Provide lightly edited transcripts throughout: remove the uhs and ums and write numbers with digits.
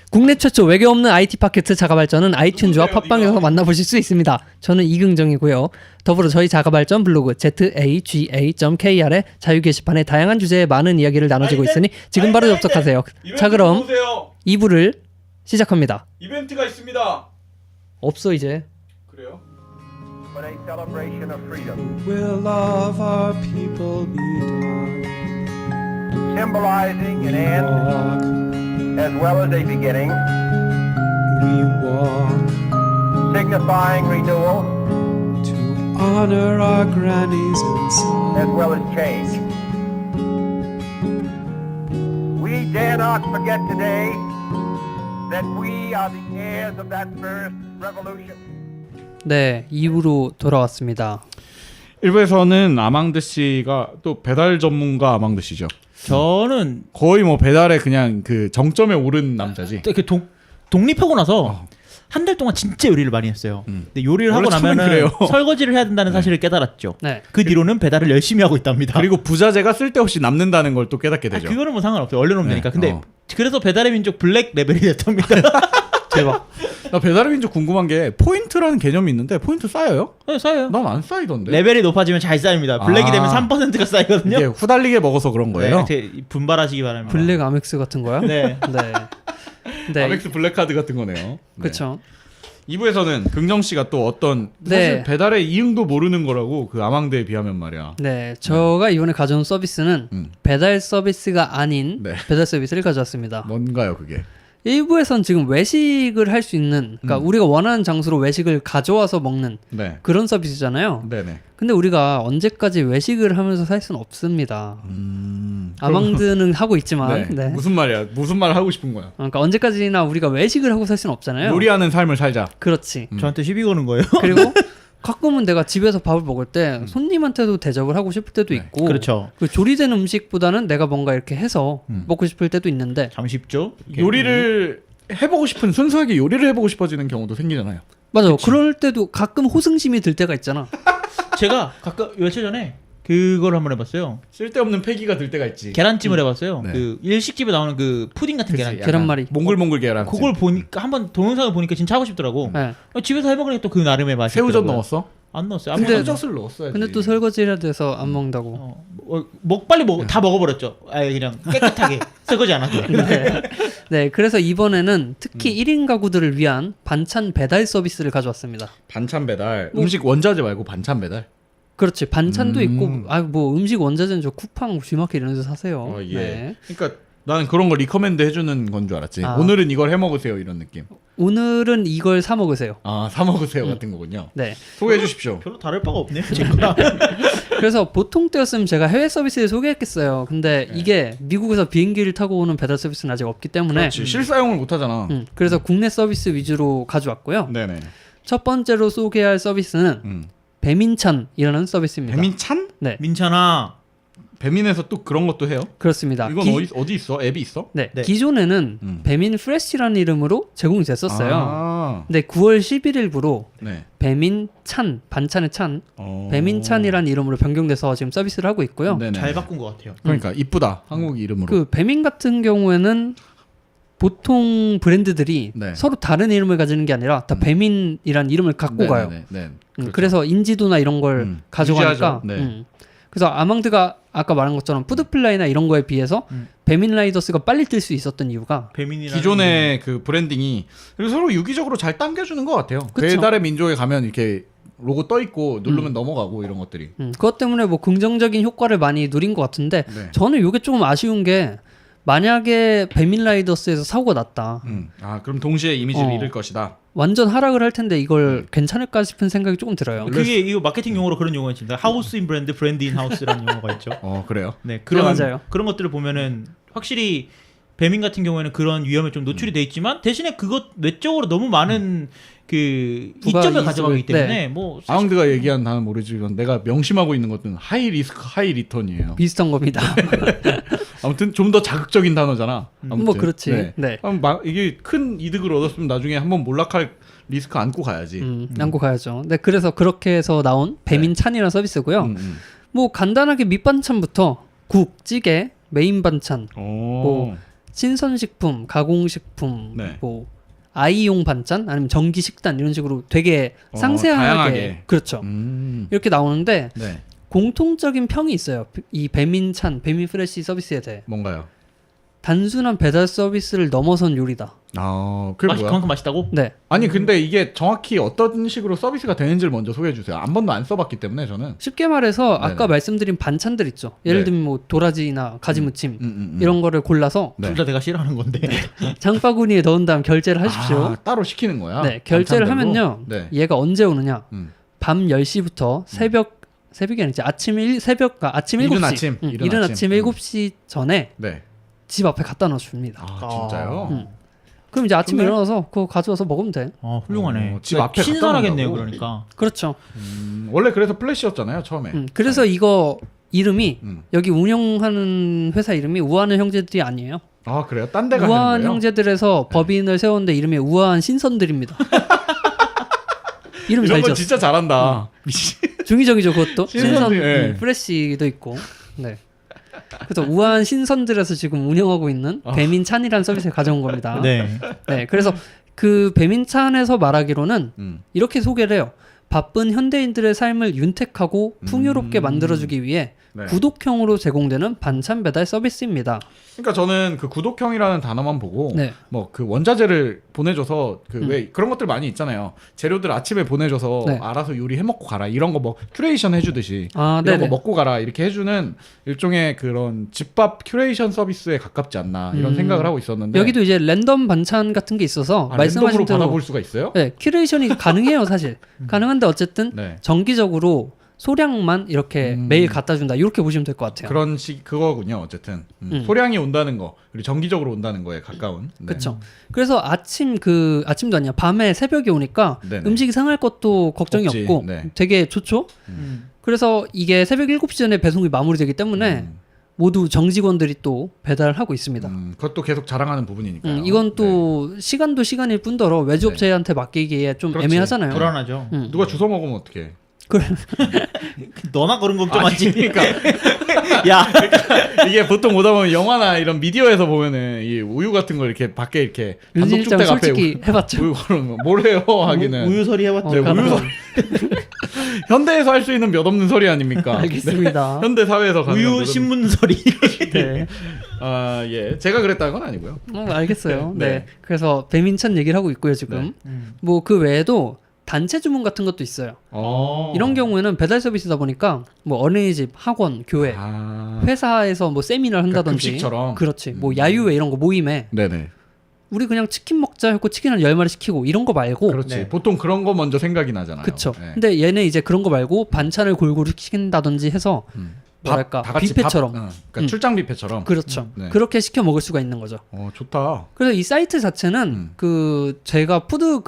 국내 최초 외교 없는 IT 팟캐스트 자가발전은 아이튠즈와 팟빵에서 만나보실 수 있습니다. 저는 이긍정이고요. 더불어 저희 자가발전 블로그 zaga.kr의 자유 게시판에 다양한 주제의 많은 이야기를 나눠주고 있으니 지금 바로 접속하세요. 자, 그럼 2부를 시작합니다. 이벤트가 있습니다. 없어 이제. 그래요? But a celebration of freedom, Will of our people be done? symbolizing an We end walk, as well as a beginning, we walk signifying renewal to honor our grannies and sons. as well as change. We dare not forget today that we are the heirs of that first revolution. 네, 2부로 돌아왔습니다. 일부에서는 아망드 씨가 또 배달 전문가 아망드 씨죠. 저는 거의 뭐 배달에 그냥 그 정점에 오른 남자지. 이렇게 독립하고 나서 한 달 동안 진짜 요리를 많이 했어요. 근데 요리를 하고 원래 처음엔 나면은 그래요. 설거지를 해야 된다는 사실을 깨달았죠. 네. 그 뒤로는 배달을 열심히 하고 있답니다. 그리고 부자재가 쓸데없이 남는다는 걸 또 깨닫게 되죠. 그거는 뭐 상관없어요. 얼른 오면 네. 되니까. 근데 어. 그래서 배달의 민족 블랙 레벨이 됐답니다. 대박. 나 배달의 민족 궁금한 게 포인트라는 개념이 있는데 포인트 쌓여요? 네, 쌓여요. 난 안 쌓이던데. 레벨이 높아지면 잘 쌓입니다. 블랙이 아. 되면 3%가 쌓이거든요. 이게 후달리게 먹어서 그런 거예요? 네, 분발하시기 바랍니다. 블랙 아멕스 같은 거야? 네. 네. 네. 아멕스 블랙카드 같은 거네요. 그렇죠. 2부에서는 긍정 씨가 또 어떤 사실 네. 배달의 이응도 모르는 거라고 그 아망드에 비하면 말이야. 네, 제가 이번에 가져온 서비스는 배달 서비스가 아닌 네. 배달 서비스를 가져왔습니다. 뭔가요 그게? 일부에선 지금 외식을 할 수 있는, 그러니까 우리가 원하는 장소로 외식을 가져와서 먹는 네. 그런 서비스잖아요. 네네. 근데 우리가 언제까지 외식을 하면서 살 수는 없습니다. 아망드는 하고 있지만, 네. 네. 무슨 말이야? 무슨 말 하고 싶은 거야? 그러니까 언제까지나 우리가 외식을 하고 살 수는 없잖아요. 요리하는 삶을 살자. 그렇지. 저한테 시비 거는 거예요. 그리고 가끔은 내가 집에서 밥을 먹을 때 손님한테도 대접을 하고 싶을 때도 네. 있고, 그렇죠. 그 조리된 음식보다는 내가 뭔가 이렇게 해서 먹고 싶을 때도 있는데, 참 쉽죠. 이게. 요리를 해보고 싶은 순수하게 요리를 해보고 싶어지는 경우도 생기잖아요. 맞아. 그럴 때도 가끔 호승심이 들 때가 있잖아. 제가 가끔 며칠 전에 그걸 한번 해봤어요. 쓸데없는 패기가 들 때가 있지. 계란찜을 해봤어요. 네. 그 일식집에 나오는 그 푸딩 같은 그치, 계란. 약간 계란말이. 몽글몽글 계란. 그걸 보니까 한번 동영상을 보니까 진짜 하고 싶더라고. 네. 집에서 해먹으니까 또 그 나름의 맛이. 새우젓 있더라고요. 넣었어? 안 넣었어요. 근데- 새우젓을 넣었어야지. 근데 또 설거지를 해야 돼서 안 먹는다고. 빨리 다 먹어버렸죠. 아예 그냥 깨끗하게 설거지 안 하고. 네. 네, 그래서 이번에는 특히 1인 가구들을 위한 반찬 배달 서비스를 가져왔습니다. 반찬 배달. 뭐- 음식 원자재 말고 반찬 배달. 그렇지. 반찬도 있고, 뭐 음식 원자재는 저 쿠팡, G마켓 이런 데서 사세요. 예. 네. 그러니까 나는 그런 걸 리커멘드 해주는 건 줄 알았지. 아. 오늘은 이걸 해 먹으세요 이런 느낌. 오늘은 이걸 사 먹으세요. 아, 사 먹으세요 같은 거군요. 네. 소개해 주십시오. 별로 다를 바가 없네요. 제 거랑. 그래서 보통 때였으면 제가 해외 서비스를 소개했겠어요. 근데 이게 미국에서 비행기를 타고 오는 배달 서비스는 아직 없기 때문에 그렇지. 실사용을 못 하잖아. 그래서 국내 서비스 위주로 가져왔고요. 네네. 첫 번째로 소개할 서비스는 배민찬이라는 서비스입니다. 배민찬? 네, 민찬아. 배민에서 또 그런 것도 해요? 그렇습니다. 이건 어디 있어? 앱이 있어? 네, 네. 기존에는 배민 프레시라는 이름으로 제공이 됐었어요. 아, 근데 9월 11일부로 네. 배민찬, 반찬의 찬, 배민찬이라는 이름으로 변경돼서 지금 서비스를 하고 있고요. 네네. 잘 바꾼 것 같아요. 그러니까 이쁘다. 한국 이름으로. 그 배민 같은 경우에는 보통 브랜드들이 네. 서로 다른 이름을 가지는 게 아니라 다 배민이라는 이름을 갖고 가요. 네. 그래서 인지도나 이런 걸 가져가니까. 유지하죠. 네. 그래서 아망드가 아까 말한 것처럼 푸드플라이나 이런 거에 비해서 배민 라이더스가 빨리 뜰 수 있었던 이유가 배민이라는 기존의 그 브랜딩이 그리고 서로 유기적으로 잘 당겨주는 것 같아요. 그쵸. 배달의 민족에 가면 이렇게 로고 떠 있고 누르면 넘어가고 이런 것들이. 그것 때문에 뭐 긍정적인 효과를 많이 누린 것 같은데 네. 저는 이게 조금 아쉬운 게 만약에 배민 라이더스에서 사고가 났다. 아 그럼 동시에 이미지를 어. 잃을 것이다. 완전 하락을 할 텐데 이걸 괜찮을까 싶은 생각이 조금 들어요. 그게 이거 마케팅 용어로 그런 용어가 있습니다. 하우스인 브랜드, 브랜드 인 하우스라는 용어가 있죠. 그래요? 네, 맞아요. 그런 것들을 보면은 확실히 배민 같은 경우에는 그런 위험에 좀 노출이 돼 있지만 대신에 그것 외적으로 너무 많은 그 부가 이점을 이익을- 가져가기 때문에 네. 뭐 사실 아왕드가 얘기한 단어 모르지만 내가 명심하고 있는 것은 하이 리스크 하이 리턴이에요. 비슷한 겁니다. 아무튼 좀 더 자극적인 단어잖아. 아무튼. 뭐 그렇지. 네. 네. 이게 큰 이득을 얻었으면 나중에 한번 몰락할 리스크 안고 가야지. 안고 가야죠. 네, 그래서 그렇게 해서 나온 배민찬이라는 서비스고요. 뭐 간단하게 밑반찬부터 국, 찌개, 메인 반찬, 오. 뭐 신선식품, 가공식품, 네. 뭐 아이용 반찬 아니면 전기 식단 이런 식으로 되게 상세하게 다양하게. 그렇죠. 이렇게 나오는데 네. 공통적인 평이 있어요. 이 배민찬, 배민프레시 서비스에 대해 뭔가요? 단순한 배달 서비스를 넘어선 요리다. 그게 맛이 뭐야? 그만큼 맛있다고? 네, 아니 근데 이게 정확히 어떤 식으로 서비스가 되는지를 먼저 소개해 주세요. 한 번도 안 써봤기 때문에 저는. 쉽게 말해서 아까 네네. 말씀드린 반찬들 있죠. 예를 네. 들면 뭐 도라지나 가지무침 이런 거를 골라서 네. 둘 다 내가 싫어하는 건데. 장바구니에 넣은 다음 결제를 하십시오. 따로 시키는 거야? 네, 결제를 반찬별로? 하면요. 네. 얘가 언제 오느냐? 음. 밤 10시부터 새벽이 아니지. 아침 이른 7시. 아침, 이른 이른 아침. 아침 7시 전에 네. 집 앞에 갖다 놔 줍니다. 진짜요? 음. 그럼 이제 아침에 근데- 일어나서 그거 가져와서 먹으면 돼. 훌륭하네. 집 앞에 갖다 신선하겠네요. 놓는다고? 그러니까. 그렇죠. 원래 그래서 플래시였잖아요 처음에. 그래서 이거 이름이 음. 여기 운영하는 회사 이름이 우아한 형제들이 아니에요. 아 그래요? 딴 데가 우아한 되는 거예요? 형제들에서 법인을 세웠는데 이름이 우아한 신선들입니다. 이름 잘 이런 건 지었어. 진짜 잘한다. 중의적이죠 그것도. 신선 신선들, 예. 프레시도 있고. 네. 그래서 우아한 신선들에서 지금 운영하고 있는 배민찬이라는 서비스를 가져온 겁니다. 네. 네, 그래서 그 배민찬에서 말하기로는 이렇게 소개를 해요. 바쁜 현대인들의 삶을 윤택하고 풍요롭게 만들어주기 위해 네. 구독형으로 제공되는 반찬 배달 서비스입니다. 그러니까 저는 그 구독형이라는 단어만 보고 네. 뭐 그 원자재를 보내줘서 그 왜 그런 것들 많이 있잖아요. 재료들 아침에 보내줘서 네. 알아서 요리해 먹고 가라 이런 거 뭐 큐레이션 해주듯이 아, 이런 네네. 거 먹고 가라 이렇게 해주는 일종의 그런 집밥 큐레이션 서비스에 가깝지 않나 이런 생각을 하고 있었는데 여기도 이제 랜덤 반찬 같은 게 있어서 말씀하신 랜덤으로 대로 받아볼 수가 있어요? 네, 큐레이션이 가능해요 사실. 가능한데 어쨌든 네. 정기적으로 소량만 이렇게 매일 갖다 준다 이렇게 보시면 될 것 같아요. 그런 식 그거군요. 어쨌든 소량이 온다는 거 그리고 정기적으로 온다는 거에 가까운. 네. 그렇죠. 그래서 아침도 아니야 밤에 새벽에 오니까 네네. 음식이 상할 것도 걱정이 없지. 없고 네. 되게 좋죠. 그래서 이게 새벽 7시 전에 배송이 마무리되기 때문에 모두 정직원들이 또 배달하고 있습니다. 그것도 계속 자랑하는 부분이니까요. 이건 또 시간도 시간일 뿐더러 외주업체한테 맡기기에 좀 그렇지. 애매하잖아요. 불안하죠. 네. 누가 주워 먹으면 어떡해? 너나 그런 걱정하지. 그러니까 야, 이게 보통 오다 보면 영화나 이런 미디어에서 보면은 이 우유 같은 거 이렇게 밖에 이렇게 윤 실장 단독주택 앞에 솔직히 해봤죠. 우유 걸으면 뭘 해요 하기는 우유서리 해봤죠. 네, 우유서 현대에서 할 수 있는 몇 없는 소리 아닙니까? 알겠습니다. 네. 현대 사회에서 가능한 우유 몇 없는- 신문서리. 네. 아 예, 제가 그랬다는 건 아니고요. 알겠어요. 네. 네. 그래서 배민찬 얘기를 하고 있고요 지금. 뭐 그 외에도 단체 주문 같은 것도 있어요. 이런 경우에는 배달 서비스다 보니까 뭐 어린이집, 학원, 교회, 아, 회사에서 뭐 세미나를 한다든지, 급식처럼. 그렇지. 뭐 야유회 이런 거 모임에 네네. 우리 그냥 치킨 먹자 했고 치킨 한 10마리 시키고 이런 거 말고, 그렇지. 네. 보통 그런 거 먼저 생각이 나잖아요. 그쵸. 네. 근데 얘네 이제 그런 거 말고 반찬을 골고루 시킨다든지 해서 뭐랄까 다 같이 뷔페처럼. 그러니까 출장 뷔페처럼. 그렇죠. 네. 그렇게 시켜 먹을 수가 있는 거죠. 좋다. 그래서 이 사이트 자체는 그 제가 푸드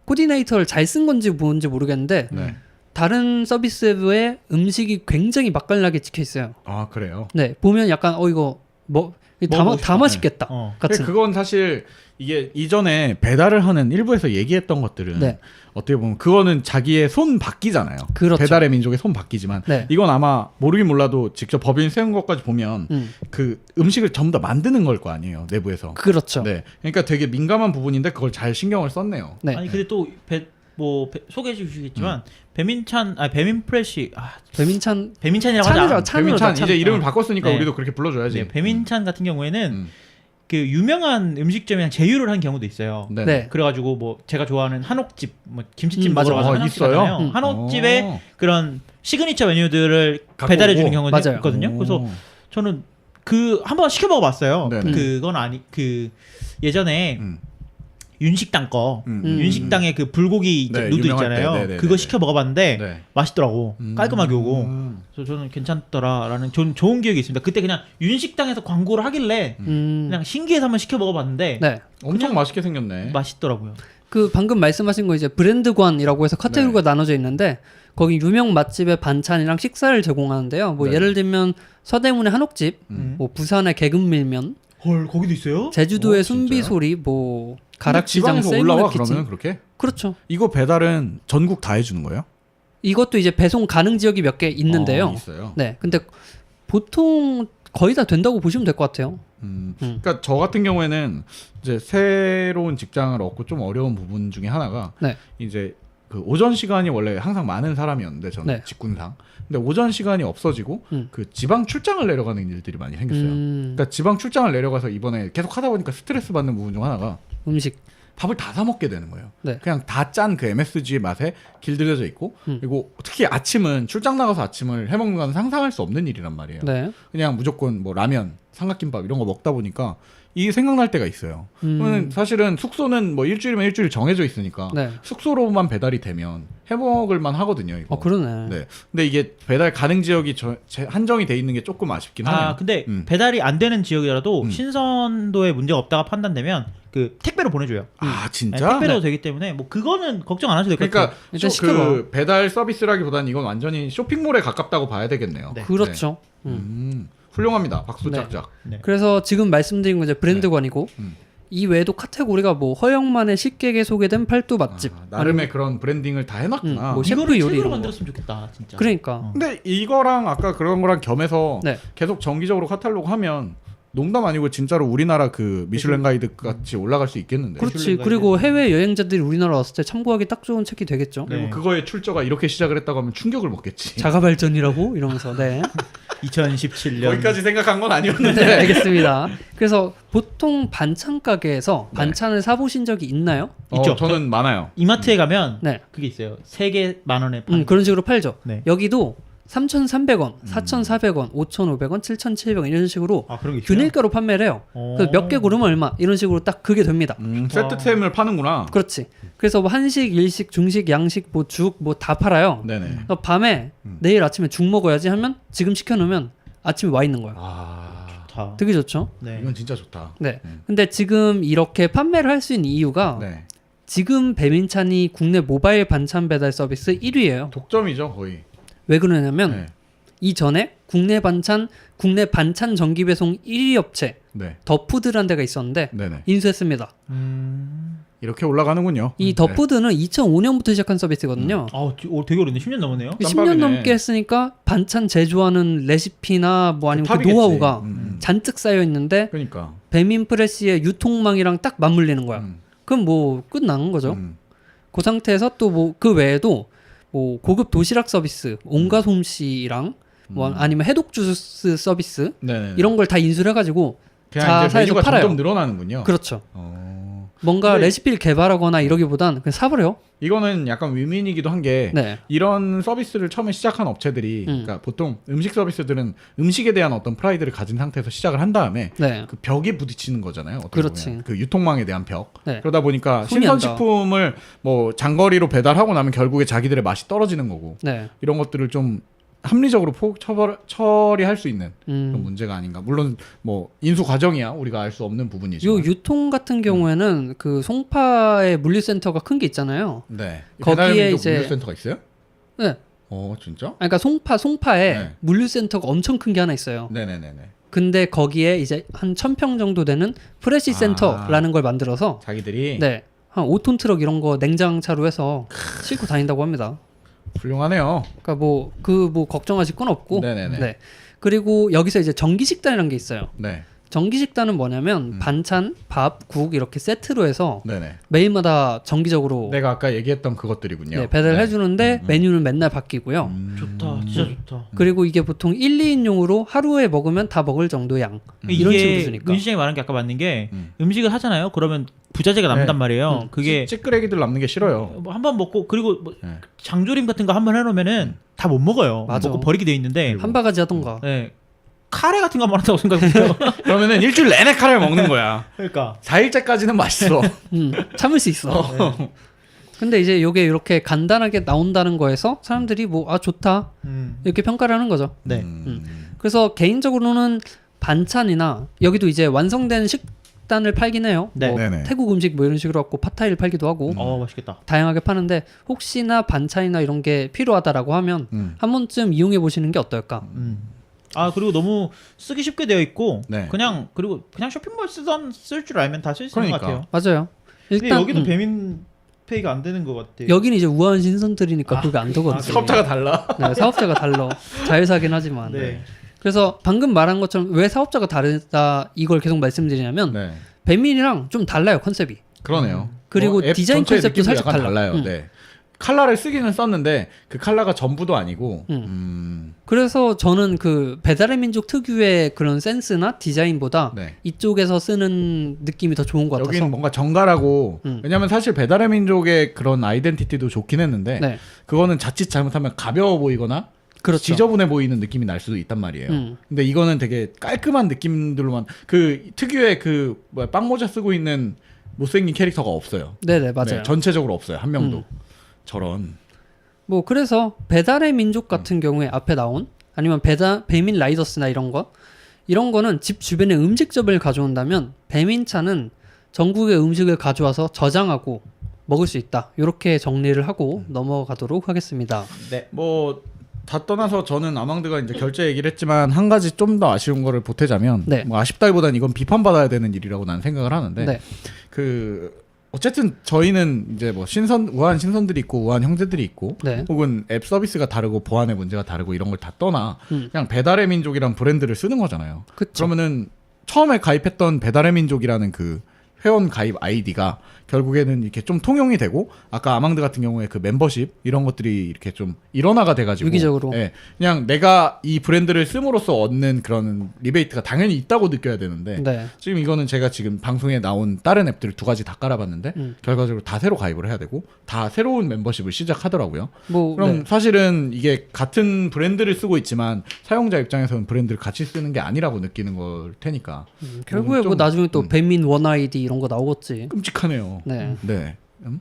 코디네이터를 잘 쓴 건지 뭔지 모르겠는데 네. 다른 서비스에 음식이 굉장히 맛깔나게 찍혀 있어요. 아 그래요. 네, 보면 약간 이거 뭐 다 먹어보고 싶다. 맛있겠다 어. 같은. 그건 사실 이게 이전에 배달을 하는 일부에서 얘기했던 것들은 네. 어떻게 보면 그거는 자기의 손 바뀌잖아요. 그렇죠. 배달의 민족의 손 바뀌지만 네. 이건 아마 모르긴 몰라도 직접 법인 세운 것까지 보면 그 음식을 전부 다 만드는 걸 거 아니에요 내부에서. 그렇죠. 네, 그러니까 되게 민감한 부분인데 그걸 잘 신경을 썼네요. 네. 아니 근데 또 소개해 주시겠지만 배민프레시 배민찬이라고 배민찬이라고 하지 않아. 배민찬 이제 이름을 바꿨으니까 네. 우리도 그렇게 불러줘야지. 네, 배민찬 같은 경우에는 음. 그 유명한 음식점이랑 제휴를 한 경우도 있어요. 네. 네. 그래가지고 뭐 제가 좋아하는 한옥집, 뭐 김치찜 맞아, 먹으러 가서 맞아. 한옥집 있어요? 가잖아요. 한옥집에 그런 시그니처 메뉴들을 갖고 배달해 주는 오고. 경우가 맞아요. 있거든요. 그래서 저는 그 한번 시켜 먹어봤어요. 네네. 그건 예전에 윤식당 거 윤식당의 그 불고기 네, 누드 유명할 있잖아요. 때. 네네네네. 그거 시켜 먹어봤는데 네. 맛있더라고. 깔끔하게 오고. 그래서 저는 괜찮더라라는 좋은 기억이 있습니다. 그때 그냥 윤식당에서 광고를 하길래 그냥 신기해서 한번 시켜 먹어봤는데 네. 엄청 맛있게 생겼네. 맛있더라고요. 그 방금 말씀하신 거 이제 브랜드관이라고 해서 카테고리가 나눠져 있는데 거기 유명 맛집의 반찬이랑 식사를 제공하는데요. 뭐 네. 예를 들면 서대문의 한옥집, 뭐 부산의 개근밀면, 헐 거기도 있어요? 제주도의 진짜요? 순비소리, 뭐 근데 가락시장 지방에서 올라와 셀모네 키친. 그러면 그렇게? 그렇죠. 이거 배달은 전국 다 해주는 거예요? 이것도 이제 배송 가능 지역이 몇 개 있는데요. 있어요. 네, 근데 보통 거의 다 된다고 보시면 될 것 같아요. 그러니까 저 같은 경우에는 이제 새로운 직장을 얻고 좀 어려운 부분 중에 하나가 네. 이제 그 오전 시간이 원래 항상 많은 사람이었는데 저는 네. 직군상. 근데 오전 시간이 없어지고 그 지방 출장을 내려가는 일들이 많이 생겼어요. 그러니까 지방 출장을 내려가서 이번에 계속 하다 보니까 스트레스 받는 부분 중 하나가 음식. 밥을 다 사 먹게 되는 거예요. 네. 그냥 다 짠 그 MSG의 맛에 길들여져 있고 그리고 특히 아침은 출장 나가서 아침을 해먹는 건 상상할 수 없는 일이란 말이에요. 네. 그냥 무조건 뭐 라면, 삼각김밥 이런 거 먹다 보니까 이게 생각날 때가 있어요. 그러면 사실은 숙소는 뭐 일주일이면 일주일 정해져 있으니까 네. 숙소로만 배달이 되면 해먹을만 하거든요. 이거. 그러네. 네. 근데 이게 배달 가능 지역이 한정이 돼 있는 게 조금 아쉽긴 하네요. 근데 배달이 안 되는 지역이라도 음. 신선도에 문제가 없다가 판단되면 그 택배로 보내줘요. 아 네, 진짜? 택배로 되기 때문에 뭐 그거는 걱정 안 하셔도 될 것 그러니까 같아요. 일단 그 배달 서비스라기보다는 이건 완전히 쇼핑몰에 가깝다고 봐야 되겠네요. 네. 그렇죠. 훌륭합니다. 박수 네. 짝짝. 네. 그래서 지금 말씀드린 건 이제 브랜드관이고 이 외에도 카테고리가 뭐 허영만의 식객에 소개된 팔도 맛집. 나름의 그런 브랜딩을 다 해놨구나. 뭐 셰프 이거를 요리 책으로 이런 거. 만들었으면 좋겠다, 진짜. 그러니까. 근데 이거랑 아까 그런 거랑 겸해서 네. 계속 정기적으로 카탈로그 하면 농담 아니고 진짜로 우리나라 그 미슐랭 가이드 같이 올라갈 수 있겠는데. 그렇지. 그리고 해외 여행자들이 우리나라 왔을 때 참고하기 딱 좋은 책이 되겠죠. 그리고 네. 그거의 출처가 이렇게 시작을 했다고 하면 충격을 먹겠지. 자가 발전이라고 이러면서 네. 2017년 거기까지 생각한 건 아니었는데. 네, 알겠습니다. 그래서 보통 반찬 가게에서 반찬을 사보신 적이 있나요? 있죠. 저는 많아요. 이마트에 가면 네. 그게 있어요. 3개 10,000원에 파는. 그런 식으로 팔죠. 네. 여기도 3,300원, 4,400원, 5,500원, 7,700원 이런 식으로 그런 게 있어요? 균일가로 판매를 해요. 그래서 몇 개 고르면 얼마 이런 식으로 딱 그게 됩니다. 세트템을 파는구나. 그렇지. 그래서 뭐 한식, 일식, 중식, 양식, 뭐 죽 뭐 다 팔아요. 네네. 그래서 밤에 내일 아침에 죽 먹어야지 하면 지금 시켜놓으면 아침에 와 있는 거야. 다. 되게 좋죠. 네. 이건 진짜 좋다. 네. 근데 지금 이렇게 판매를 할 수 있는 이유가 네. 지금 배민찬이 국내 모바일 반찬 배달 서비스 1위예요. 독점이죠 거의. 왜 그러냐면 네. 이전에 국내 반찬 정기 배송 1위 업체 네. 더푸드라는 데가 있었는데 네네. 인수했습니다. 이렇게 올라가는군요. 이 더푸드는 2005년부터 시작한 서비스거든요. 되게 오래됐네. 10년 넘었네요. 10년 깜빡이네. 넘게 했으니까 반찬 제조하는 레시피나 뭐 아니면 그 탑이겠지. 노하우가 잔뜩 쌓여 있는데 그러니까. 배민프레시의 유통망이랑 딱 맞물리는 거야. 그럼 뭐 끝나는 거죠. 그 상태에서 또 뭐 그 외에도 뭐 고급 도시락 서비스, 온갖 홈씨랑 뭐 아니면 해독 주스 서비스 네네. 이런 걸 다 인수를 해가지고 그냥 이제 자사에서 메뉴가 팔아요. 점점 늘어나는군요. 그렇죠. 뭔가 근데- 레시피를 개발하거나 이러기보단 그냥 사버려. 이거는 약간 위민이기도 한 게 네. 이런 서비스를 처음에 시작한 업체들이 그러니까 보통 음식 서비스들은 음식에 대한 어떤 프라이드를 가진 상태에서 시작을 한 다음에 네. 그 벽에 부딪히는 거잖아요. 어떻게 그렇지. 보면. 그 유통망에 대한 벽. 네. 그러다 보니까 손이 안 신선식품을 뭐 장거리로 배달하고 나면 결국에 자기들의 맛이 떨어지는 거고 네. 이런 것들을 좀 합리적으로 처리할 수 있는 그런 음. 문제가 아닌가. 물론 뭐 인수 과정이야 우리가 알 수 없는 요 부분이지만. 유통 같은 경우에는 그 송파에 물류센터가 큰 게 있잖아요. 네. 거기에 배달민족 이제- 물류센터가 있어요? 네. 진짜? 그러니까 송파에 네. 물류센터가 엄청 큰 게 하나 있어요. 네네네네. 근데 거기에 이제 한 1,000평 정도 되는 프레시 센터라는 걸 만들어서 자기들이 네. 한 5톤 트럭 이런 거 냉장차로 해서 싣고 다닌다고 합니다. 훌륭하네요. 그러니까 뭐 걱정하실 건 없고. 네네네. 네. 그리고 여기서 이제 정기식단이라는 게 있어요. 네. 정기식단은 뭐냐면 반찬, 밥, 국 이렇게 세트로 해서 네네. 매일마다 정기적으로 내가 아까 얘기했던 그것들이군요. 네, 배달해 주는데 메뉴는 맨날 바뀌고요. 좋다. 진짜 좋다. 그리고 이게 보통 1, 2인용으로 하루에 먹으면 다 먹을 정도 양. 이런 식으로 이게 주니까. 은시장이 말한 게 아까 맞는 게 음식을 하잖아요. 그러면 부자재가 남단 네. 말이에요. 그게 찌끄레기들 남는 게 싫어요. 뭐 한 번 먹고 그리고 뭐 네. 장조림 같은 거 한 번 해놓으면은 다 못 먹어요. 맞아. 먹고 버리게 돼 있는데 한 바가지 하던가. 네. 카레 같은 거 한 번 한다고 생각해요. 그러면은 일주일 내내 카레를 먹는 거야. 그러니까 4일째까지는 맛있어. 참을 수 있어. 근데 이제 요게 이렇게 간단하게 나온다는 거에서 사람들이 뭐 좋다 이렇게 평가를 하는 거죠. 네. 그래서 개인적으로는 반찬이나 여기도 이제 완성된 식단을 팔긴 해요. 네. 뭐 네네. 태국 음식 뭐 이런 식으로 갖고 팟타이를 팔기도 하고 맛있겠다. 다양하게 파는데 혹시나 반찬이나 이런 게 필요하다라고 하면 한 번쯤 이용해 보시는 게 어떨까? 그리고 너무 쓰기 쉽게 되어 있고 네. 그냥 쇼핑몰 쓸 줄 알면 다 쓸 수 있는 것 그러니까. 같아요. 맞아요. 근데 일단 여기도 배민페이가 안 되는 것 같아요. 여기는 이제 우아한 신선들이니까 그게 안 되거든요. 사업자가 달라. 네, 사업자가 달라. 자회사긴 하지만. 네. 그래서 방금 말한 것처럼 왜 사업자가 다르다 이걸 계속 말씀드리냐면 네. 배민이랑 좀 달라요 컨셉이. 그러네요. 그리고 앱 디자인 전체의 컨셉도 느낌도 살짝 약간 달라. 달라요. 네. 칼라를 쓰기는 썼는데 그 칼라가 전부도 아니고 그래서 저는 그 배달의 민족 특유의 그런 센스나 디자인보다 네. 이쪽에서 쓰는 느낌이 더 좋은 것 같아서. 여기는 뭔가 정갈하고 왜냐면 사실 배달의 민족의 그런 아이덴티티도 좋긴 했는데 네. 그거는 자칫 잘못하면 가벼워 보이거나 그렇죠. 지저분해 보이는 느낌이 날 수도 있단 말이에요. 근데 이거는 되게 깔끔한 느낌들로만 그 특유의 그 뭐야, 빵모자 쓰고 있는 못생긴 캐릭터가 없어요. 네네 맞아요. 네, 전체적으로 없어요. 한 명도. 저런. 뭐 그래서 배달의 민족 같은 경우에 앞에 나온 아니면 배민 라이더스나 이런 거는 집 주변에 음식점을 가져온다면 배민차는 전국의 음식을 가져와서 저장하고 먹을 수 있다. 이렇게 정리를 하고 넘어가도록 하겠습니다. 네. 뭐 다 떠나서 저는 아망드가 이제 결제 얘기를 했지만 한 가지 좀 더 아쉬운 거를 보태자면 네. 뭐 아쉽다기보다는 이건 비판받아야 되는 일이라고 나는 생각을 하는데 네. 그 어쨌든 저희는 이제 뭐 우아한 신선들이 있고 우아한 형제들이 있고 네. 혹은 앱 서비스가 다르고 보안의 문제가 다르고 이런 걸 다 떠나 그냥 배달의 민족이란 브랜드를 쓰는 거잖아요. 그쵸. 그러면은 처음에 가입했던 배달의 민족이라는 그 회원 가입 아이디가 결국에는 이렇게 좀 통용이 되고 아까 아망드 같은 경우에 그 멤버십 이런 것들이 이렇게 좀 일원화가 돼가지고 유기적으로. 예, 그냥 내가 이 브랜드를 씀으로써 얻는 그런 리베이트가 당연히 있다고 느껴야 되는데 네. 지금 이거는 제가 지금 방송에 나온 다른 앱들을 두 가지 다 깔아봤는데 결과적으로 다 새로 가입을 해야 되고 다 새로운 멤버십을 시작하더라고요. 뭐 그럼 네. 사실은 이게 같은 브랜드를 쓰고 있지만 사용자 입장에서는 브랜드를 같이 쓰는 게 아니라고 느끼는 걸 테니까 결국에 뭐 좀, 나중에 또 배민 원 아이디 이런 거 나오겠지. 끔찍하네요. 네. 네.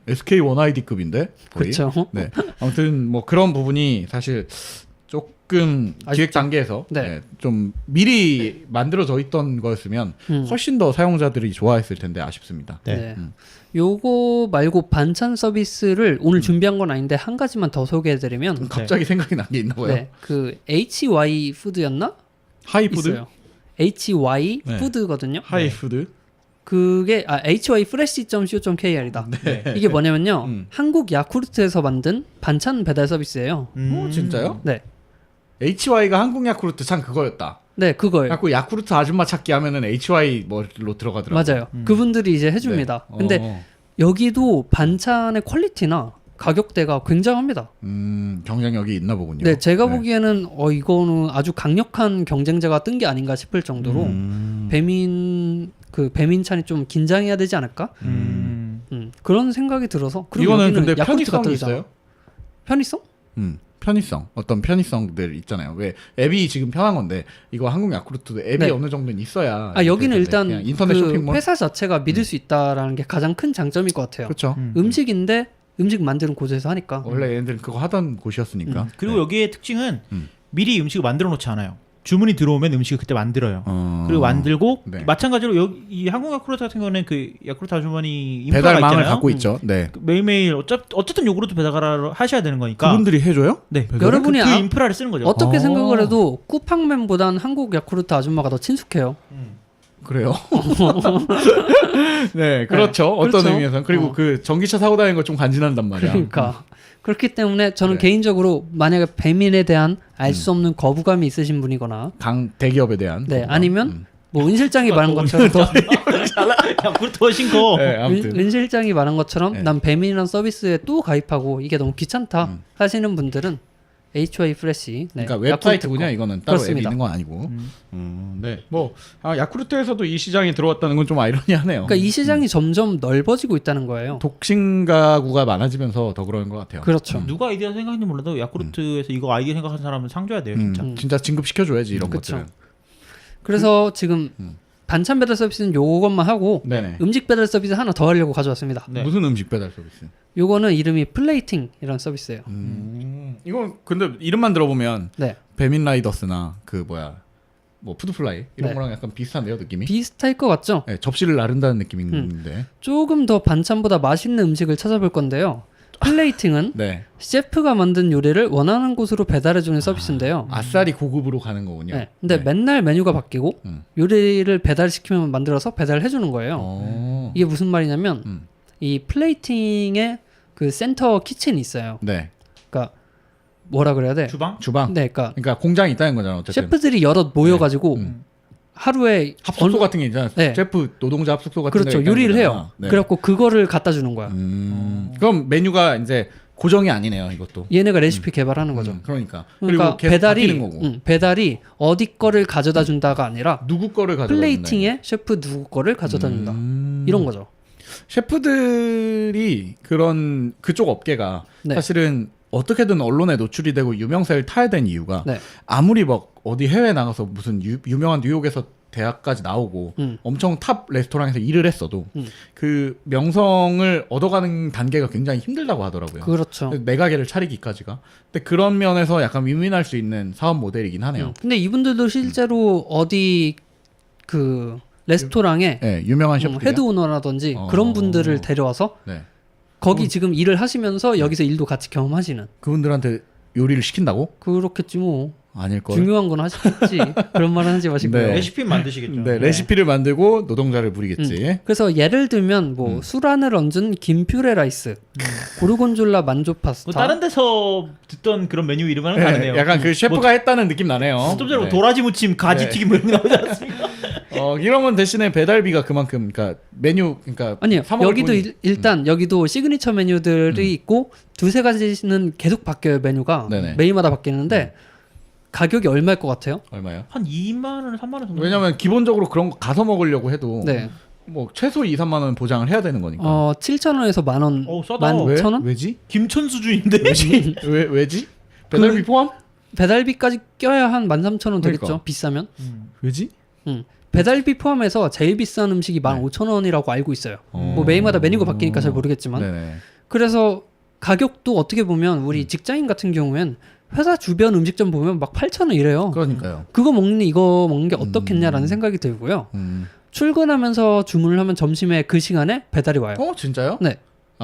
SK 원 아이디급인데 거의. 그렇죠. 네. 아무튼 뭐 그런 부분이 사실 조금 기획 단계에서 네. 네, 좀 미리 만들어져 있던 거였으면 훨씬 더 사용자들이 좋아했을 텐데 아쉽습니다. 네. 요거 말고 반찬 서비스를 오늘 준비한 건 아닌데 한 가지만 더 소개해드리면 갑자기 생각이 난 게 있나 봐요. 네, 그 HY 푸드였나? 하이푸드? 있어요. HY 네. 푸드거든요. 하이푸드? 그게 hyfresh.co.kr이다. 네. 이게 뭐냐면요, 한국 야쿠르트에서 만든 반찬 배달 서비스예요. 진짜요? 네, HY가 한국 야쿠르트 참 그거였다. 네 그거예요. 자꾸 야쿠르트 아줌마 찾기 하면은 HY 뭐로 들어가더라고요. 맞아요. 그분들이 이제 해줍니다. 네. 근데 여기도 반찬의 퀄리티나 가격대가 굉장합니다. 경쟁력이 있나 보군요. 네, 제가 보기에는 이거는 아주 강력한 경쟁자가 뜬 게 아닌가 싶을 정도로 배민찬이 좀 긴장해야 되지 않을까? 그런 생각이 들어서. 그리고 이거는 여기는 근데 야쿠르트가 편의성이 뜨잖아. 있어요? 편의성? 편의성 어떤 편의성들 있잖아요. 왜 앱이 지금 편한 건데 이거 한국 야쿠르트도 앱이 네. 어느 정도는 있어야. 여기는 일단 그냥 인터넷 그 쇼핑몰. 회사 자체가 믿을 수 있다라는 게 가장 큰 장점일 것 같아요. 그렇죠. 음식인데 음식 만드는 곳에서 하니까. 원래 얘네들은 그거 하던 곳이었으니까. 그리고 네. 여기의 특징은 미리 음식을 만들어 놓지 않아요. 주문이 들어오면 음식을 그때 만들어요. 그리고 만들고 네. 마찬가지로 여기 이 한국 야쿠르트 같은 경우는 그 야쿠르트 아주머니 인프라가 배달망을 있잖아요. 갖고 있죠. 네. 그 매일매일 어쨌든 요구르트 배달을 하셔야 되는 거니까. 그분들이 해줘요? 네. 여러분이 그 인프라를 쓰는 거죠. 어떻게 아. 생각을 해도 쿠팡맨보단 한국 야쿠르트 아줌마가 더 친숙해요. 그래요. 네, 그렇죠. 어떤 그렇죠. 의미에서는 그리고 그 전기차 사고 다니는 거 좀 간지난단 말이야. 그러니까 그렇기 때문에 저는 네. 개인적으로 만약에 배민에 대한 알 수 없는 거부감이 있으신 분이거나 대기업에 대한. 네 거부감. 아니면 뭐 은 실장이 말한 것처럼 야쿠르트 훨씬 커. 네, 아무튼. 은 실장이 말한 것처럼 네. 난 배민이라는 서비스에 또 가입하고 이게 너무 귀찮다 하시는 분들은 HY 프레시 네, 그러니까 웹사이트군요. 야쿠르트 이거는 따로 그렇습니다. 앱이 있는 건 아니고. 네. 뭐 야쿠르트에서도 이 시장이 들어왔다는 건 좀 아이러니하네요. 그러니까 이 시장이 점점 넓어지고 있다는 거예요. 독신 가구가 많아지면서 더 그런 것 같아요. 그렇죠. 누가 아이디어 생각했는지 몰라도 야쿠르트에서 이거 아이디어 생각한 사람은 상 줘야 돼요, 진짜. 진짜 진급 시켜줘야지 이런 그쵸. 것들은. 그래서 지금 반찬 배달 서비스는 요것만 하고 네네. 음식 배달 서비스 하나 더 하려고 가져왔습니다. 네. 무슨 음식 배달 서비스? 요거는 이름이 플레이팅이라는 서비스예요. 이건 근데 이름만 들어보면 네. 배민 라이더스나 그 뭐 푸드플라이 이런 네. 거랑 약간 비슷한데요, 느낌이? 비슷할 것 같죠? 네, 접시를 나른다는 느낌인데. 조금 더 반찬보다 맛있는 음식을 찾아볼 건데요. 플레이팅은 네. 셰프가 만든 요리를 원하는 곳으로 배달해주는 서비스인데요. 아싸리 고급으로 가는 거군요. 네. 근데 맨날 메뉴가 바뀌고 요리를 배달시키면 만들어서 배달해주는 거예요. 이게 무슨 말이냐면 이 플레이팅에 그 센터 키친이 있어요. 네. 그러니까 뭐라 그래야 돼? 주방? 주방. 네, 그러니까 그러니까 공장이 있다는 거잖아. 어쨌든. 셰프들이 여럿 모여가지고 하루에 합숙소 어느- 같은 게 있잖아. 네. 셰프 노동자 합숙소 같은 그렇죠. 데가 있다는 요리를 거잖아. 해요. 네. 그래갖고 그거를 갖다 주는 거야. 그럼 메뉴가 이제 고정이 아니네요. 이것도. 얘네가 레시피 개발하는 거죠. 그러니까. 그러니까 그리고 계속 바뀌는 거고. 배달이 어디 거를 가져다 준다가 아니라 누구 거를 가져다 플레이팅에 셰프 누구 거를 가져다 준다. 이런 거죠. 셰프들이 그런 그쪽 업계가 네. 사실은 어떻게든 언론에 노출이 되고 유명세를 타야 되는 이유가 네. 아무리 막 어디 해외 나가서 무슨 유명한 뉴욕에서 대학까지 나오고 엄청 탑 레스토랑에서 일을 했어도 그 명성을 얻어가는 단계가 굉장히 힘들다고 하더라고요. 그렇죠. 매가게를 차리기까지가. 근데 그런 면에서 약간 윈윈할 수 있는 사업 모델이긴 하네요. 근데 이분들도 실제로 어디 그 레스토랑에 네, 유명한 셰프들. 헤드 오너라든지 어. 그런 분들을 데려와서 네. 거기 지금 일을 하시면서 여기서 일도 같이 경험하시는. 그분들한테 요리를 시킨다고? 그렇겠지 뭐. 아닐걸. 중요한 건 하시겠지. 그런 말은 하지 마시고요. 네. 레시피 만드시겠죠. 네, 레시피를 만들고 노동자를 부리겠지. 그래서 예를 들면 뭐 술안을 얹은 김퓨레 라이스, 고르곤졸라 만조 파스타. 뭐 다른 데서 듣던 그런 메뉴 이름은 네, 다르네요. 약간 그 셰프가 했다는 느낌 나네요. 좀 전에 네. 도라지 무침, 가지 네. 튀김 뭐 이런 거 나오지 않습니까? 이러면 대신에 배달비가 그만큼, 그러니까 메뉴, 그러니까 아니요. 사 먹을 여기도 돈이- 일단 여기도 시그니처 메뉴들이 있고 두세 가지는 계속 바뀌어요. 메뉴가 네네. 메뉴마다 바뀌는데 가격이 얼마일 것 같아요? 얼마요? 한 2만 원, 3만 원 정도. 왜냐면 기본적으로 그런 거 가서 먹으려고 해도 네. 뭐 최소 2, 3만 원 보장을 해야 되는 거니까. 7,000원에서 만 원, 싸다. 왜? 11,000원? 왜지? 김천 수준인데. 왜지? 배달비 그- 포함? 배달비까지 껴야 한 13,000원 되겠죠. 그러니까. 비싸면. 왜지? 배달비 포함해서 제일 비싼 음식이 15,000원이라고 알고 있어요. 뭐 메뉴마다 메뉴가 바뀌니까 잘 모르겠지만. 네네. 그래서 가격도 어떻게 보면 우리 직장인 같은 경우엔 회사 주변 음식점 보면 막 8,000원 이래요. 그러니까요. 그거 먹니 이거 먹는 게 어떻겠냐라는 생각이 들고요. 출근하면서 주문을 하면 점심에 그 시간에 배달이 와요. 진짜요? 네.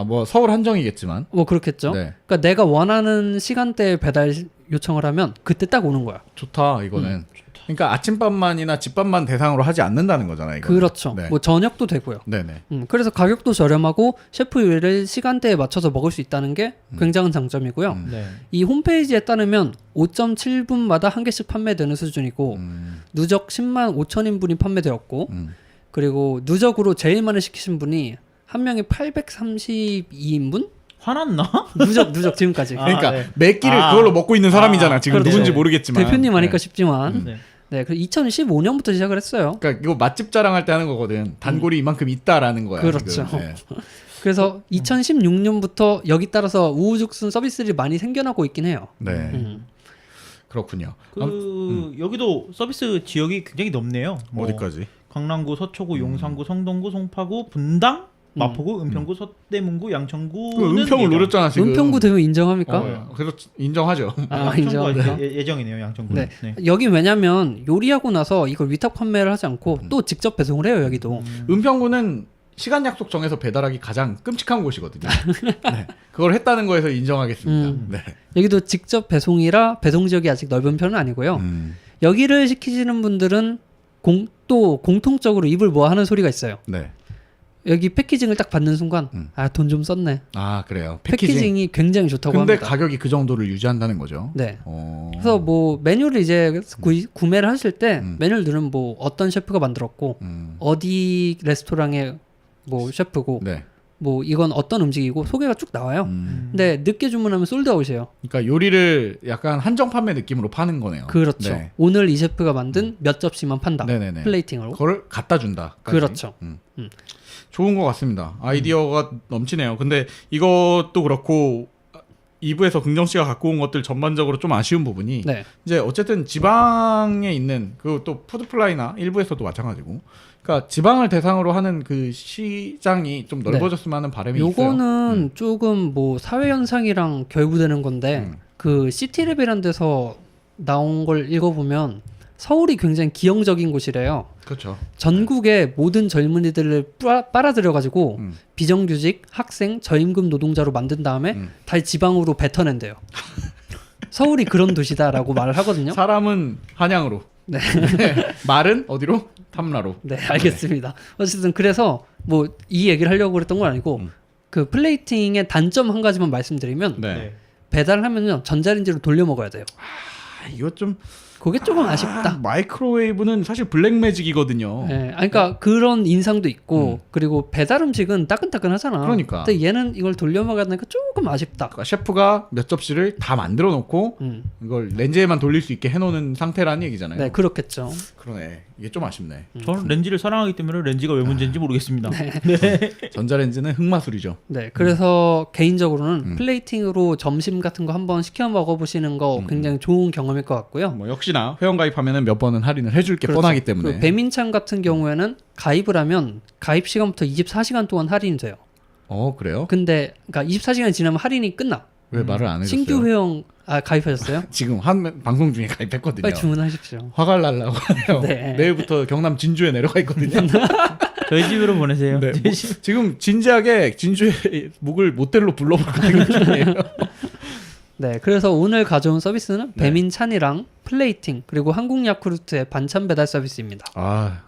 뭐 서울 한정이겠지만. 뭐 그렇겠죠. 네. 그러니까 내가 원하는 시간대에 배달 요청을 하면 그때 딱 오는 거야. 좋다 이거는. 그러니까 아침밥만이나 집밥만 대상으로 하지 않는다는 거잖아요. 이거는. 그렇죠. 네. 뭐 저녁도 되고요. 네네. 그래서 가격도 저렴하고 셰프 요리를 시간대에 맞춰서 먹을 수 있다는 게 굉장한 장점이고요. 네. 이 홈페이지에 따르면 5.7분마다 한 개씩 판매되는 수준이고 누적 10만 5천 인분이 판매되었고 그리고 누적으로 제일 많이 시키신 분이 한 명이 832인분? 화났나? 누적 지금까지. 그러니까 네. 매 끼를 그걸로 먹고 있는 사람이잖아. 지금 그렇죠. 누군지 모르겠지만. 대표님 하니까 네. 쉽지만 네. 네, 그 2015년부터 시작을 했어요. 그러니까 이거 맛집 자랑할 때 하는 거거든. 단골이 이만큼 있다라는 거야. 그렇죠. 지금. 네. 그래서 2016년부터 여기 따라서 우후죽순 서비스들이 많이 생겨나고 있긴 해요. 네. 그렇군요. 여기도 서비스 지역이 굉장히 넓네요. 뭐 어디까지? 강남구, 서초구, 용산구, 성동구, 송파구, 분당, 마포구, 은평구, 서대문구, 양천구는 그 은평을 예정. 노렸잖아 지금. 은평구 되면 인정합니까? 그래서 인정하죠. 양천구가 인정합니다. 예정이네요. 양천구. 네. 여기 왜냐면 요리하고 나서 이걸 위탁 판매를 하지 않고 또 직접 배송을 해요 여기도. 은평구는 시간 약속 정해서 배달하기 가장 끔찍한 곳이거든요. 네. 그걸 했다는 거에서 인정하겠습니다. 네. 여기도 직접 배송이라 배송 지역이 아직 넓은 편은 아니고요. 여기를 시키시는 분들은 또 공통적으로 입을 모아하는 소리가 있어요. 네. 여기 패키징을 딱 받는 순간 돈 좀 썼네. 아 그래요. 패키징이 굉장히 좋다고 근데 합니다. 가격이 그 정도를 유지한다는 거죠. 네. 어... 그래서 뭐 메뉴를 이제 구매를 하실 때 메뉴를 누르면 뭐 어떤 셰프가 만들었고 어디 레스토랑의 뭐 셰프고 네. 뭐 이건 어떤 음식이고 소개가 쭉 나와요. 근데 늦게 주문하면 솔드아웃이에요. 그러니까 요리를 약간 한정 판매 느낌으로 파는 거네요. 그렇죠. 네. 오늘 이 셰프가 만든 몇 접시만 판다. 네네네. 플레이팅으로. 그걸 갖다 준다. 그렇죠. 좋은 것 같습니다. 아이디어가 넘치네요. 근데 이것도 그렇고 2부에서 긍정 씨가 갖고 온 것들 전반적으로 좀 아쉬운 부분이 네. 이제 어쨌든 지방에 있는 그 또 푸드플라이나 일부에서도 마찬가지고, 그러니까 지방을 대상으로 하는 그 시장이 좀 넓어졌으면 하는 바람이 있어요. 요거는 조금 뭐 사회 현상이랑 결부되는 건데 그 시티랩이라는 데서 나온 걸 읽어보면 서울이 굉장히 기형적인 곳이래요. 그렇죠. 전국의 모든 젊은이들을 빨아들여가지고 비정규직, 학생, 저임금 노동자로 만든 다음에 다 지방으로 뱉어낸대요. 서울이 그런 도시다라고 말을 하거든요. 사람은 한양으로, 네. 말은 어디로? 탐라로. 네, 알겠습니다. 어쨌든 그래서 뭐 이 얘기를 하려고 그랬던 건 아니고 그 플레이팅의 단점 한 가지만 말씀드리면 네. 네. 배달을 하면요 전자레인지로 돌려 먹어야 돼요. 이거 좀 그게 조금 아쉽다. 마이크로웨이브는 사실 블랙매직이거든요. 네, 그러니까 그런 인상도 있고 그리고 배달 음식은 따끈따끈하잖아. 그러니까. 근데 얘는 이걸 돌려 먹어야 되니까 조금 아쉽다. 그러니까 셰프가 몇 접시를 다 만들어 놓고 이걸 렌즈에만 돌릴 수 있게 해놓는 상태라는 얘기잖아요. 네, 그렇겠죠. 그러네. 이게 좀 아쉽네. 저는 렌즈를 사랑하기 때문에 렌즈가 왜 문제인지 모르겠습니다. 전자렌즈는 흑마술이죠. 네, 그래서 개인적으로는 플레이팅으로 점심 같은 거 한번 시켜 먹어보시는 거 굉장히 좋은 경험일 것 같고요. 뭐 역시나 회원가입하면은 몇 번은 할인을 해줄 게 그렇죠. 뻔하기 때문에. 그 배민찬 같은 경우에는 가입을 하면 가입 시간부터 24시간 동안 할인이 돼요. 그래요? 근데 그러니까 24시간이 지나면 할인이 끝나. 왜 말을 안 해줬어요? 신규 회원 가입하셨어요? 지금 한 방송 중에 가입했거든요. 빨리 주문하십시오. 화가 날라고 해요. 네. 내일부터 경남 진주에 내려가 있거든요. 저희 집으로 보내세요. 네, 저희 집. 지금 진지하게 진주의 묵을 모텔로 불러볼까 생각 중이에요. 네, 그래서 오늘 가져온 서비스는 네. 배민찬이랑 플레이팅 그리고 한국 야쿠르트의 반찬 배달 서비스입니다.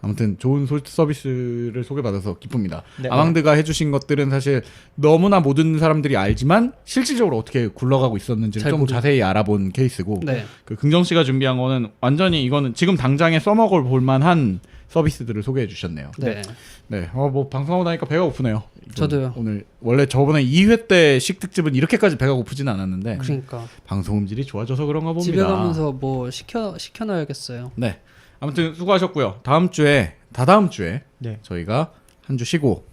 아무튼 좋은 서비스를 소개받아서 기쁩니다. 네. 아망드가 해주신 것들은 사실 너무나 모든 사람들이 알지만 실질적으로 어떻게 굴러가고 있었는지를 잘 좀 모르죠. 자세히 알아본 케이스고 네, 그 긍정 씨가 준비한 거는 완전히 이거는 지금 당장에 써먹을 볼만한 서비스들을 소개해 주셨네요. 네, 네, 뭐 방송하고 나니까 배가 고프네요. 이건 저도요. 오늘 원래 저번에 2회 때 식특집은 이렇게까지 배가 고프진 않았는데 그러니까 방송 음질이 좋아져서 그런가 봅니다. 집에 가면서 뭐 시켜놔야겠어요. 네, 아무튼 수고하셨고요. 다다음 주에 네. 저희가 한 주 쉬고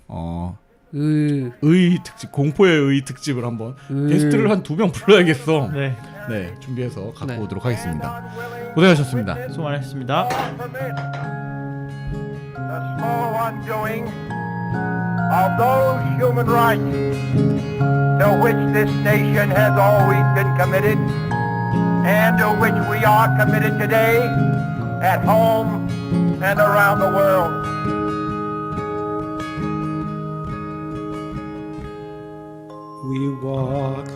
으, 의 특집 공포의 의 특집을 한번 게스트를 한 2명 불러야겠어. 네. 네, 준비해서 갖고 네. 오도록 하겠습니다. 고생하셨습니다. 수고 많으셨습니다. The slow undoing of those human rights to which this nation has always been committed and to which we are committed today at home and around the world. We walk